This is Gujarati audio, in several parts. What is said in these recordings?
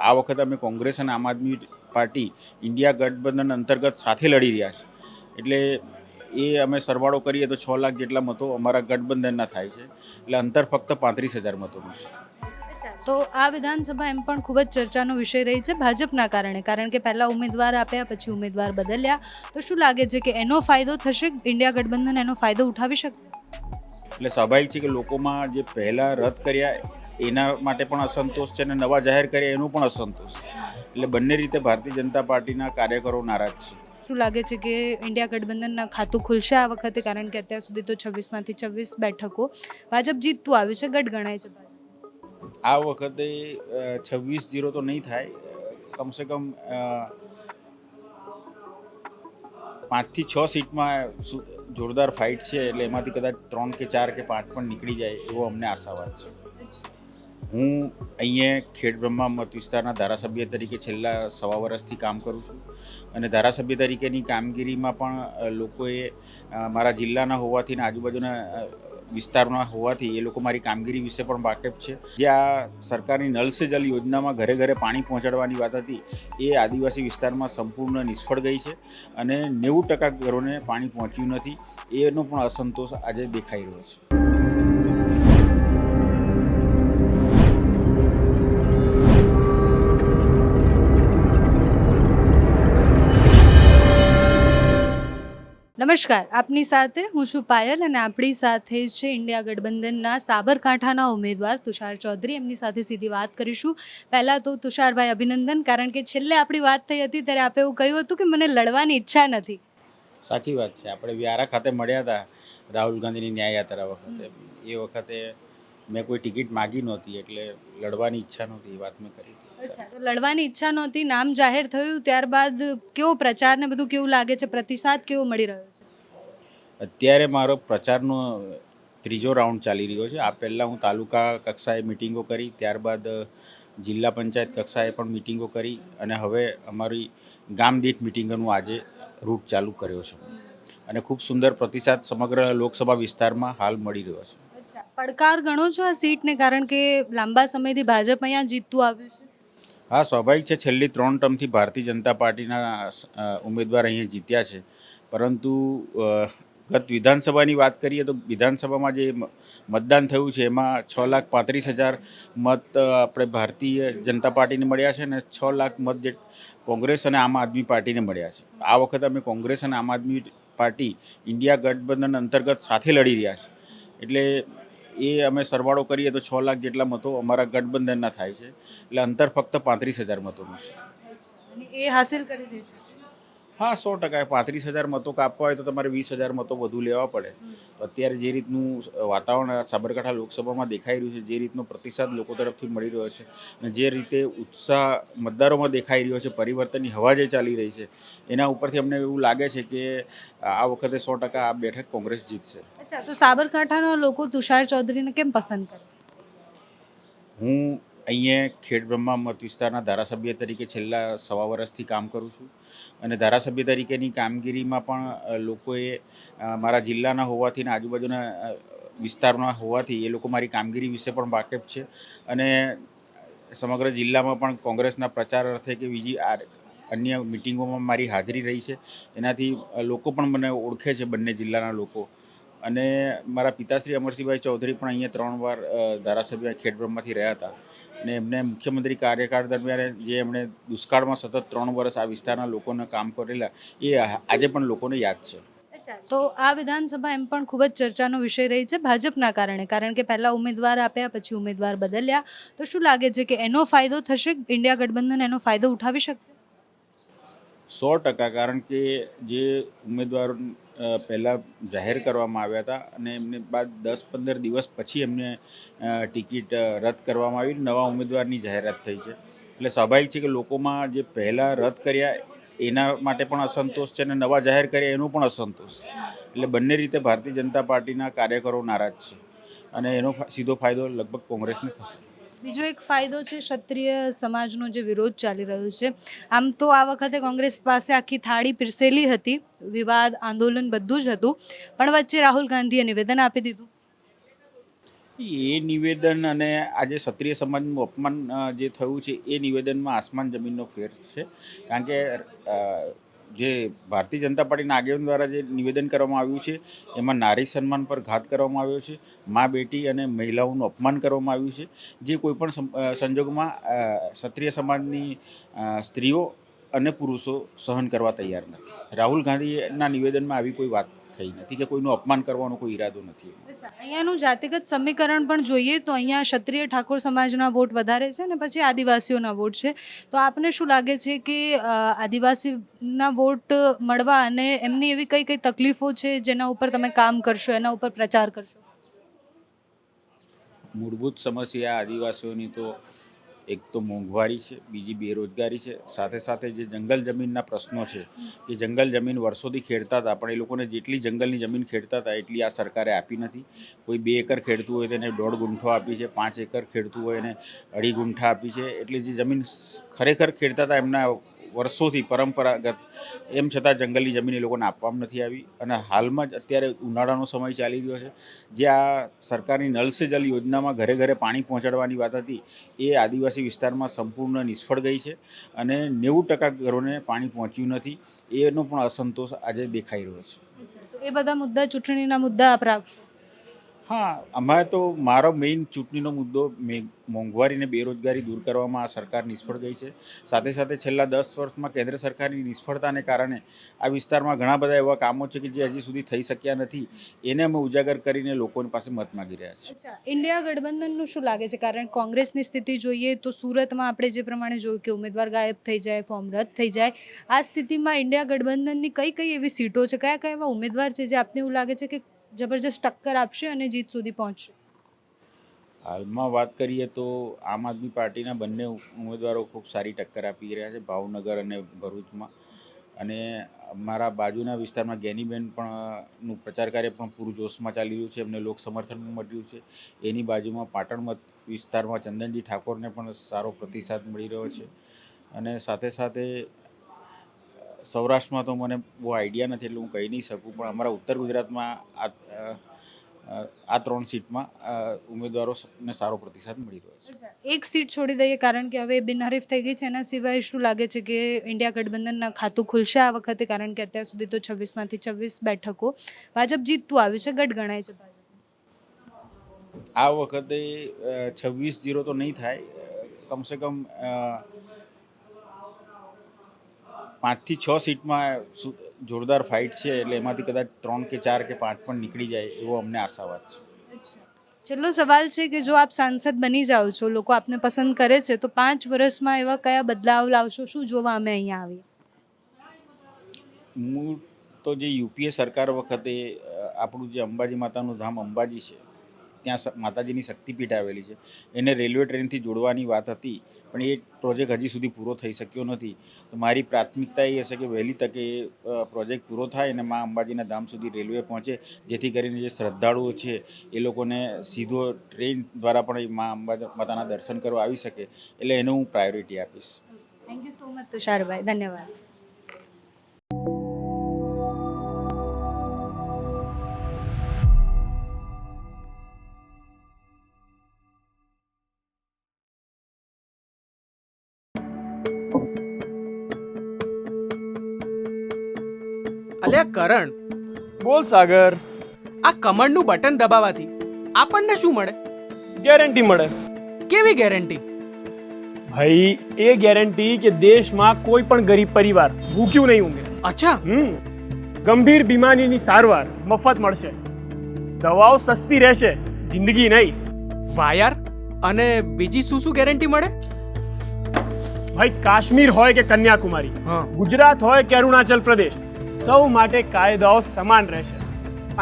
આ વખતે અમે કોંગ્રેસ અને આમ આદમી પાર્ટી ઇન્ડિયા ગઠબંધન અંતર્ગત સાથે લડી રહ્યા છે. એટલે એ અમે સરવાળો કરીએ તો 6 લાખ જેટલા મતો અમારા ગઠબંધનના થાય છે. એટલે અંતર ફક્ત 35,000 મતોનું છે. તો આ વિધાનસભા એમ પણ ખૂબ જ ચર્ચાનો વિષય રહી છે ભાજપના કારણે, કારણ કે પહેલા ઉમેદવાર આપ્યા પછી ઉમેદવાર બદલ્યા. તો શું લાગે છે કે એનો ફાયદો થશે? ઇન્ડિયા ગઠબંધન એનો ફાયદો ઉઠાવી શકશે? એટલે સ્વાભાવિક છે કે લોકોમાં જે પહેલાં રદ કર્યા એના માટે પણ અસંતોષ છે અને નવા જાહેર કર્યા એનું પણ અસંતોષ છે. એટલે બંને રીતે ભારતીય જનતા પાર્ટીના કાર્યકરો નારાજ છે. શું લાગે છે કે ઇન્ડિયા ગઠબંધનના ખાતું ખુલશે આ વખતે? કારણ કે અત્યાર સુધી તો 26માંથી 26 બેઠકો ભાજપ જીતતું આવ્યું છે, ગઢ ગણાય છે ભાજપ. આ વખતે 26-0 તો નહીં થાય. કમસે કમ 5 થી 6 સીટમાં જોરદાર ફાઇટ છે. એટલે એમાંથી કદાચ 3 કે 4 કે 5 પણ નીકળી જાય એવો અમને આશાવાદ છે. હું અહીંયા ખેડબ્રહ્મા મત વિસ્તારના ધારાસભ્ય તરીકે છેલ્લા 1.25 વર્ષથી કામ કરું છું અને ધારાસભ્ય તરીકેની કામગીરીમાં પણ લોકોએ મારા જિલ્લાના હોવાથી અને આજુબાજુના વિસ્તારના હોવાથી એ લોકો મારી કામગીરી વિશે પણ વાકેફ છે. જે આ સરકારની નલ સે જલ યોજનામાં ઘરે ઘરે પાણી પહોંચાડવાની વાત હતી એ આદિવાસી વિસ્તારમાં સંપૂર્ણ નિષ્ફળ ગઈ છે અને 90% ઘરોને પાણી પહોંચ્યું નથી. એનો પણ અસંતોષ આજે દેખાઈ રહ્યો છે. નમસ્કાર, આપની સાથે હું છું પાયલ અને આપણી સાથે છે ઇન્ડિયા ગઠબંધનના સાબરકાંઠાના ઉમેદવાર તુષાર ચૌધરી. એમની સાથે સીધી વાત કરીશું. પહેલાં તો તુષારભાઈ અભિનંદન, કારણ કે છેલ્લે આપણી વાત થઈ હતી ત્યારે આપે એવું કહ્યું હતું કે મને લડવાની ઈચ્છા નથી. સાચી વાત છે. આપણે વ્યારા ખાતે મળ્યા હતા રાહુલ ગાંધીની ન્યાય યાત્રા વખતે. એ વખતે મેં કોઈ ટિકિટ માગી નહોતી, એટલે લડવાની ઈચ્છા નહોતી, એ વાત મેં કરી હતી. અચ્છા, તો લડવાની ઈચ્છા નહોતી, નામ જાહેર થયું ત્યારબાદ કેવો પ્રચાર ને બધું કેવું લાગે છે? પ્રતિસાદ કેવો મળી રહ્યો છે? અત્યારે મારો પ્રચારનો 3જો રાઉન્ડ ચાલી રહ્યો છે. આ પહેલાં હું તાલુકા કક્ષાએ મિટિંગો કરી, ત્યારબાદ જિલ્લા પંચાયત કક્ષાએ પણ મિટિંગો કરી અને હવે અમારી ગામ દીઠ મિટિંગોનું આજે રૂટ ચાલુ કર્યો છે અને ખૂબ સુંદર પ્રતિસાદ સમગ્ર લોકસભા વિસ્તારમાં હાલ મળી રહ્યો છે. અચ્છા, પડકાર ગણો છો આ સીટને? કારણ કે લાંબા સમયથી ભાજપ અહીંયા જીતતું આવ્યું છે. હા, સ્વાભાવિક છે. છેલ્લી 3 ટર્મથી ભારતીય જનતા પાર્ટીના ઉમેદવાર અહીંયા જીત્યા છે. પરંતુ ગત વિધાનસભાની વાત કરીએ તો વિધાનસભામાં જે મતદાન થયું છે એમાં 6,35,000 મત આપણે ભારતીય જનતા પાર્ટીને મળ્યા છે અને 6 લાખ મત જે કોંગ્રેસ અને આમ આદમી પાર્ટીને મળ્યા છે. આ વખતે અમે કોંગ્રેસ અને આમ આદમી પાર્ટી ઇન્ડિયા ગઠબંધન અંતર્ગત સાથે લડી રહ્યા છે. એટલે એ અમે સરવાળો કરીએ તો 6 લાખ જેટલા મતો અમારા ગઠબંધનના થાય છે. એટલે અંતર ફક્ત 35,000 મતોનું છે. અને એ હાસિલ કરી દેશે. હા, 100%. 35,000 મતો કાપવા હોય તો તમારે 20,000 મતો વધુ લેવા પડે. તો અત્યારે જે રીતનું વાતાવરણ સાબરકાંઠા લોકસભામાં દેખાઈ રહ્યું છે, જે રીતનો પ્રતિસાદ લોકો તરફથી મળી રહ્યો છે અને જે રીતે ઉત્સાહ મતદારોમાં દેખાઈ રહ્યો છે, પરિવર્તનની હવા જે ચાલી રહી છે, એના ઉપરથી અમને એવું લાગે છે કે આ વખતે 100% આ બેઠક કોંગ્રેસ જીતશે. અચ્છા, તો સાબરકાંઠાના લોકો તુષાર ચૌધરીને કેમ પસંદ કરે? હું અહીંયા ખેડબ્રહ્મા મત વિસ્તારના ધારાસભ્ય તરીકે છેલ્લા 1.25 વર્ષથી કામ કરું છું અને ધારાસભ્ય તરીકેની કામગીરીમાં પણ લોકોએ મારા જિલ્લાના હોવાથી અને આજુબાજુના વિસ્તારના હોવાથી એ લોકો મારી કામગીરી વિશે પણ વાકેફ છે અને સમગ્ર જિલ્લામાં પણ કોંગ્રેસના પ્રચાર અર્થે કે બીજી અન્ય મિટિંગોમાં મારી હાજરી રહી છે. એનાથી લોકો પણ મને ઓળખે છે, બંને જિલ્લાના લોકો. અને મારા પિતાશ્રી અમરસિંહભાઈ ચૌધરી પણ અહીંયા 3 વાર ધારાસભ્ય ખેડબ્રહ્માથી રહ્યા હતા અને એમને મુખ્યમંત્રી કાર્યકાળ દરમિયાન જે એમણે દુષ્કાળમાં સતત 3 વર્ષ આ વિસ્તારના લોકોને કામ કરેલા એ આજે પણ લોકોને યાદ છે. અચ્છા, તો આ વિધાનસભા એમ પણ ખૂબ જ ચર્ચાનો વિષય રહી છે ભાજપના કારણે, કારણ કે પહેલા ઉમેદવાર આપ્યા પછી ઉમેદવાર બદલ્યા. તો શું લાગે છે કે એનો ફાયદો થશે? ઇન્ડિયા ગઠબંધન એનો ફાયદો ઉઠાવી શકશે? 100%. કારણ કે જે ઉમેદવારો પહેલાં જાહેર કરવામાં આવ્યા હતા અને એમને બાદ 10-15 દિવસ પછી એમને ટિકિટ રદ કરવામાં આવી, નવા ઉમેદવારની જાહેરાત થઈ છે. એટલે સ્વાભાવિક છે કે લોકોમાં જે પહેલાં રદ કર્યા એના માટે પણ અસંતોષ છે અને નવા જાહેર કર્યા એનું પણ અસંતોષ છે. એટલે બંને રીતે ભારતીય જનતા પાર્ટીના કાર્યકરો નારાજ છે અને એનો સીધો ફાયદો લગભગ કોંગ્રેસને થશે. બીજો એક ફાયદો છે ક્ષત્રિય સમાજનો જે વિરોધ ચાલી રહ્યો છે. આમ તો આ વખતે કોંગ્રેસ પાસે આખી થાળી પીરસેલી હતી, વિવાદ આંદોલન બધું જ હતું, પણ વચ્ચે રાહુલ ગાંધીએ નિવેદન આપી દીધું. એ નિવેદન અને આજે ક્ષત્રિય સમાજનું અપમાન જે થયું છે એ નિવેદનમાં આસમાન જમીનનો ફેર છે. કારણ કે જે ભારતીય જનતા પાર્ટીના આગેવાન દ્વારા જે નિવેદન કરવામાં આવ્યું છે એમાં નારી સન્માન પર ઘાત કરવામાં આવ્યો છે, મા બેટી અને મહિલાઓનું અપમાન કરવામાં આવ્યું છે, જે કોઈપણ સંજોગોમાં ક્ષત્રિય સમાજની સ્ત્રીઓ અને પુરુષો સહન કરવા તૈયાર નથી. રાહુલ ગાંધીના નિવેદનમાં આવી કોઈ વાત થઈ નથી કે કોઈનું અપમાન કરવાનો કોઈ ઈરાદો નથી. અહીંયાનું જાતિગત સમીકરણ પણ જોઈએ તો અહીંયા ક્ષત્રિય ઠાકોર સમાજના વોટ વધારે છે અને પછી આદિવાસીઓના વોટ છે. તો આપને શું લાગે છે કે આદિવાસીના વોટ મળવા અને એમની એવી કઈ કઈ તકલીફો છે જેના ઉપર તમે કામ કરશો, એના ઉપર પ્રચાર કરશો? મૂળભૂત સમસ્યા આદિવાસીઓની તો એક તો મોંઘવારી છે, બીજી બેરોજગારી છે, સાથે સાથે જે જંગલ જમીનના પ્રશ્નો છે કે જંગલ જમીન વર્ષોથી ખેડતા હતા પણ એ લોકોને જેટલી જંગલની જમીન ખેડતા હતા એટલી આ સરકારે આપી નથી. કોઈ 2 એકર ખેડતું હોય તેને 1.5 ગુંઠો આપી છે, 5 એકર ખેડતું હોય એને 2.5 ગુંઠા આપી છે. એટલે જે જમીન ખરેખર ખેડતા હતા એમના વર્ષોથી પરંપરાગત, એમ છતાં જંગલની જમીન એ લોકોને આપવામાં નથી આવી. અને હાલમાં જ અત્યારે ઉનાળાનો સમય ચાલી રહ્યો છે, જે આ સરકારની નલ સે જલ યોજનામાં ઘરે ઘરે પાણી પહોંચાડવાની વાત હતી એ આદિવાસી વિસ્તારમાં સંપૂર્ણ નિષ્ફળ ગઈ છે અને 90% ઘરોને પાણી પહોંચ્યું નથી. એનો પણ અસંતોષ આજે દેખાઈ રહ્યો છે. તો એ બધા મુદ્દા, ચૂંટણીના મુદ્દા આપ રાખશો? હા, અમારે તો મારો મેઇન ચૂંટણીનો મુદ્દો મોંઘવારી અને બેરોજગારી દૂર કરવામાં આ સરકાર નિષ્ફળ ગઈ છે. સાથે સાથે છેલ્લા 10 વર્ષમાં કેન્દ્ર સરકારની નિષ્ફળતાને કારણે આ વિસ્તારમાં ઘણા બધા એવા કામો છે કે જે હજી સુધી થઈ શક્યા નથી. એને અમે ઉજાગર કરીને લોકોની પાસે મત માગી રહ્યા છીએ. ઇન્ડિયા ગઠબંધનનું શું લાગે છે? કારણ કોંગ્રેસની સ્થિતિ જોઈએ તો સુરતમાં આપણે જે પ્રમાણે જોયું કે ઉમેદવાર ગાયબ થઈ જાય, ફોર્મ રદ થઈ જાય, આ સ્થિતિમાં ઇન્ડિયા ગઠબંધનની કઈ કઈ એવી સીટો છે, કયા કયા એવા ઉમેદવાર છે જે આપને એવું લાગે છે કે જબરજસ્ત ટક્કર આપશે અને જીત સુધી પહોંચશે? હાલમાં વાત કરીએ તો આમ આદમી પાર્ટીના બંને ઉમેદવારો ખૂબ સારી ટક્કર આપી રહ્યા છે ભાવનગર અને ભરૂચમાં. અને અમારા બાજુના વિસ્તારમાં ગેનીબેન પણ નું પ્રચાર કાર્ય પણ પૂરજોશમાં ચાલી રહ્યું છે, એમને લોક સમર્થન પણ મળ્યું છે. એની બાજુમાં પાટણ વિસ્તારમાં ચંદનજી ઠાકોરને પણ સારો પ્રતિસાદ મળી રહ્યો છે. અને સાથે સાથે સૌરાષ્ટ્રમાં તો મને બહુ આઈડિયા નથી એટલે હું કહી નહીં શકું, પણ અમારા ઉત્તર ગુજરાતમાં આ 3 સીટમાં ઉમેદવારોને સારો પ્રતિસાદ મળી રહ્યો છે. એક સીટ છોડી દઈએ કારણ કે હવે બિનહરીફ થઈ ગઈ છે. એના સિવાય શું લાગે છે કે ઇન્ડિયા ગઠબંધનના ખાતું ખુલશે આ વખતે? કારણ કે અત્યાર સુધી તો 26માંથી 26 બેઠકો ભાજપ જીતતું આવ્યું છે, ગઢ ગણાય છે ભાજપ. આ વખતે 26-0 તો નહીં થાય, કમસે કમ 5 થી 6 સીટમાં જોરદાર ફાઇટ છે. એટલે એમાંથી કદાચ 3 કે 4 કે 5 પણ નીકળી જાય એવો અમને આશાવાદ છે. છેલ્લો સવાલ છે કે જો આપ સાંસદ બની જાઓ છો, લોકો આપને પસંદ કરે છે, તો 5 વર્ષમાં એવા કયા બદલાવ લાવશો? શું જોવા અમે અહીંયા આવીએ? હું તો જે યુપીએ સરકાર વખતે આપણું જે અંબાજી માતાનું ધામ અંબાજી છે ત્યાં માતાજીની શક્તિપીઠ આવેલી છે, એને રેલવે ટ્રેનથી જોડવાની વાત હતી, પણ એ પ્રોજેક્ટ હજી સુધી પૂરો થઈ શક્યો નથી. તો મારી પ્રાથમિકતા એ હશે કે વહેલી તકે એ પ્રોજેક્ટ પૂરો થાય અને મા અંબાજીના ધામ સુધી રેલવે પહોંચે, જેથી કરીને જે શ્રદ્ધાળુઓ છે એ લોકોને સીધો ટ્રેન દ્વારા પણ મા અંબા માતાના દર્શન કરવા આવી શકે. એટલે એને હું પ્રાયોરિટી આપીશ. Thank you so much Tusharbhai, ધન્યવાદ. અલ્યા કરણ, બોલ સાગર. આ કમળનું બટન દબાવવાથી આપણને શું મળે? ગેરંટી મળે. કેવી ગેરંટી? ભાઈ એ ગેરંટી કે દેશમાં કોઈ પણ ગરીબ પરિવાર ભૂખ્યું નહીં ઊંઘે. અચ્છા. ગંભીર બીમારીની સારવાર મફત મળશે, દવાઓ સસ્તી રહેશે, જિંદગી નહીં. વાહ યાર. અને બીજી શું શું ગેરંટી મળે? ભાઈ કાશ્મીર હોય કે કન્યાકુમારી, ગુજરાત હોય કે અરુણાચલ પ્રદેશ, સૌ માટે કાયદાઓ સમાન રહેશે.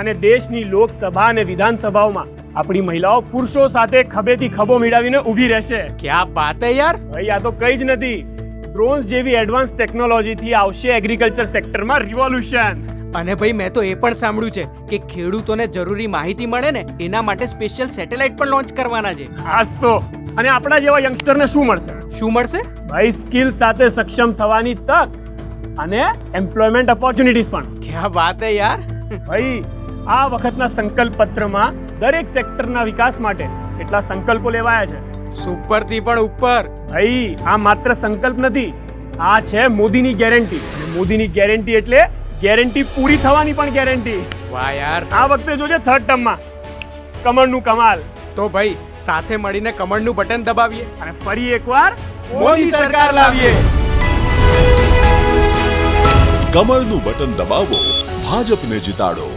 અને દેશની લોકસભા અને વિધાનસભાઓમાં આપણી મહિલાઓ પુરુષો સાથે ખભેથી ખભો મિલાવીને ઊભી રહેશે. ક્યાં વાત હે યાર. ભાઈ આ તો કંઈ જ નથી, ડ્રોન્સ જેવી એડવાન્સ ટેકનોલોજીથી આવશે એગ્રીકલ્ચર સેક્ટરમાં રિવોલ્યુશન. અને ભાઈ મેં તો એ પણ સાંભળ્યું છે કે ખેડૂતોને જરૂરી માહિતી મળે ને એના માટે સ્પેશિયલ સેટેલાઇટ પણ લોન્ચ કરવાના છે. ખાસ તો અને આપણા જેવા યંગસ્ટરને શું મળશે? શું મળશે? ભાઈ સ્કિલ સાથે સક્ષમ થવાની તક અને એમ્પ્લોયમેન્ટ ઓપોર્ચ્યુનિટીઝ પણ. ક્યાં વાત હે યાર. ભાઈ આ વખતના સંકલ્પ પત્રમાં દરેક સેક્ટરના વિકાસ માટે એટલા સંકલ્પો લેવાયા છે. સુપરથી પણ ઉપર. ભાઈ આ માત્ર સંકલ્પ નથી, આ છે મોદીની ગેરંટી. અને મોદીની ગેરંટી એટલે ગેરંટી પૂરી થવાની પણ ગેરંટી. વાહ યાર. આ વખતે જોજે થર્ડ ટર્મમાં કમળનું કમાલ. તો ભાઈ સાથે મળીને કમળનું બટન દબાવીએ અને ફરી એકવાર મોદી સરકાર લાવીએ. કમળનું બટન દબાવો, ભાજપને જીતાડો.